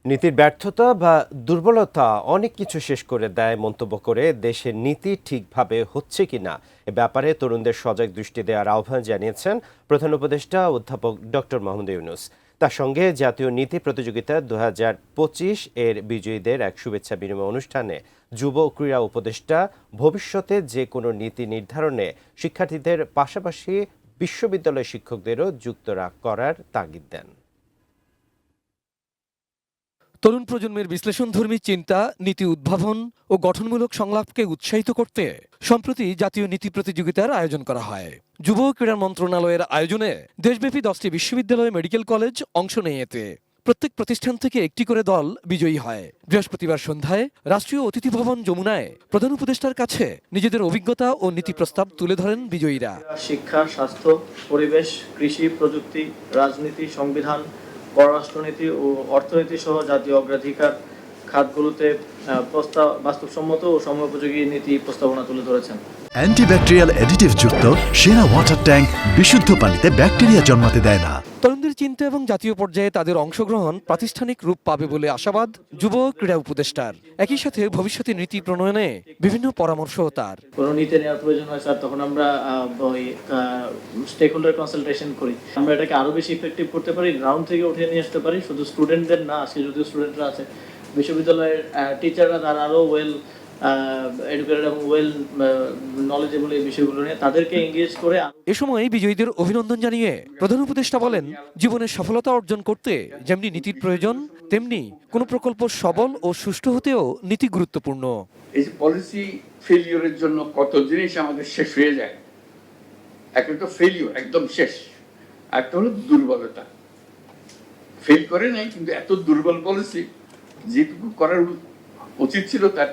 নীতির ব্যর্থতা বা দুর্বলতা অনেক কিছু শেষ করে দেয় মন্তব্য করে দেশের নীতি ঠিকভাবে হচ্ছে কিনা এ ব্যাপারে তরুণদের সজাগ দৃষ্টি দেওয়ার আহ্বান জানিয়েছেন প্রধান উপদেষ্টা অধ্যাপক ডক্টর মোহাম্মদ ইউনূস। তার সঙ্গে জাতীয় নীতি প্রতিযোগিতা 2025 এর বিজয়ীদের এক শুভেচ্ছা বিনিময় অনুষ্ঠানে যুব ক্রীড়া উপদেষ্টা ভবিষ্যতে যে কোনো নীতি নির্ধারণে শিক্ষার্থীদের পাশাপাশি বিশ্ববিদ্যালয় শিক্ষকদেরও যুক্ত করার তাগিদ দেন। তরুণ প্রজন্মের বিশ্লেষণধর্মী চিন্তা, নীতি উদ্ভাবন ও গঠনমূলক সংলাপকে উৎসাহিত করতে সম্প্রতি জাতীয় নীতি প্রতিযোগিতার আয়োজন করা হয়। যুব ও ক্রীড়া মন্ত্রণালয়ের আয়োজনে দেশব্যাপী 10টি বিশ্ববিদ্যালয়, মেডিকেল কলেজ অংশ নেয় এতে। প্রত্যেক প্রতিষ্ঠান থেকে একটি করে দল বিজয়ী হয়। বৃহস্পতিবার সন্ধ্যায় রাষ্ট্রীয় অতিথি ভবন যমুনায় প্রধান উপদেষ্টার কাছে নিজেদের অভিজ্ঞতা ও নীতি প্রস্তাব তুলে ধরেন বিজয়ীরা। শিক্ষা, স্বাস্থ্য, পরিবেশ, কৃষি, প্রযুক্তি, রাজনীতি, সংবিধান, পররাষ্ট্রনীতি ও অর্থনীতি সহ জাতীয় অগ্রাধিকার খাতগুলোতে বাস্তবসম্মত ও সময়োপযোগী নীতি প্রস্তাবনা তুলে ধরেছেন। অ্যান্টিব্যাকটেরিয়াল অ্যাডিটিভ যুক্ত সেরা ওয়াটার ট্যাঙ্ক বিশুদ্ধ পানিতে ব্যাকটেরিয়া জন্মাতে দেয় না। তরুণদের চিন্তা এবং জাতীয় পর্যায়ে তাদের অংশগ্রহণ প্রাতিষ্ঠানিক রূপ পাবে বলে আশাবাদ যুব ক্রীড়া উপদেষ্টার। একই সাথে ভবিষ্যতে নীতি প্রণয়নে বিভিন্ন পরামর্শও তার। কোনো নীতি নেওয়ার প্রয়োজন হয় স্যার, তখন আমরা স্টেক হোল্ডার কনসালটেশন করি। আমরা এটাকে আরো বেশি ইফেক্টিভ করতে পারি, গ্রাউন্ড থেকে উঠে নিয়ে আসতে পারি। শুধু স্টুডেন্টদের না, আজকে যদিও স্টুডেন্টরা আছে, বিশ্ববিদ্যালয়ের টিচাররা তারা আরো ওয়েল এডুকেটেড এবং ওয়েল নলেজেবল এই বিষয়গুলো নিয়ে তাদেরকে এঙ্গেজ করে। এ সময় বিজয়ীদের অভিনন্দন জানিয়ে প্রধান উপদেষ্টা বলেন, জীবনের সফলতা অর্জন করতে যেমনি নীতির প্রয়োজন, তেমনি কোনো প্রকল্প সবল ও সুষ্ঠু হতেও নীতি গুরুত্বপূর্ণ। এই যে পলিসি ফেলিওরের জন্য কত জিনিস আমাদের শেষ হয়ে যায়। একটা তো ফেলিওর, একদম শেষ। একটা হলো দুর্বলতা, ফেল করে নাই কিন্তু এত দুর্বল পলিসি যেটুকু করার উচিত ছিল তার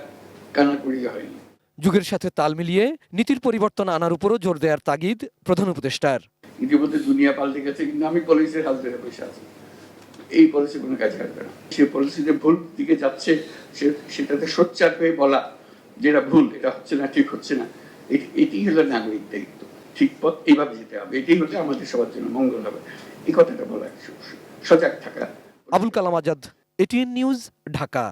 কানাকড়ি হয়নি। যুগের সাথে তাল মিলিয়ে নীতির পরিবর্তন আনার উপরও জোর দেওয়ার তাগিদ প্রধান উপদেষ্টার। ইতিমধ্যে দুনিয়া পাল্টে গেছে, কিন্তু আমি পলিসির হাল ধরে বসে আছি। এই পলিসি কোনো কাজে আসবে না। সে পলিসি যে ভুল দিকে যাচ্ছে সেটাতে সোচ্চার হয়ে বলা যেটা ভুল, এটা হচ্ছে না, ঠিক হচ্ছে না, এটি হলো নাগরিক দায়িত্ব। ঠিক পথ এইভাবে যেতে হবে, এটাই হচ্ছে আমাদের সবার জন্য মঙ্গল হবে, এই কথাটা বলা, সজাগ থাকা। Abul Kalam Azad, ATN news, Dhaka.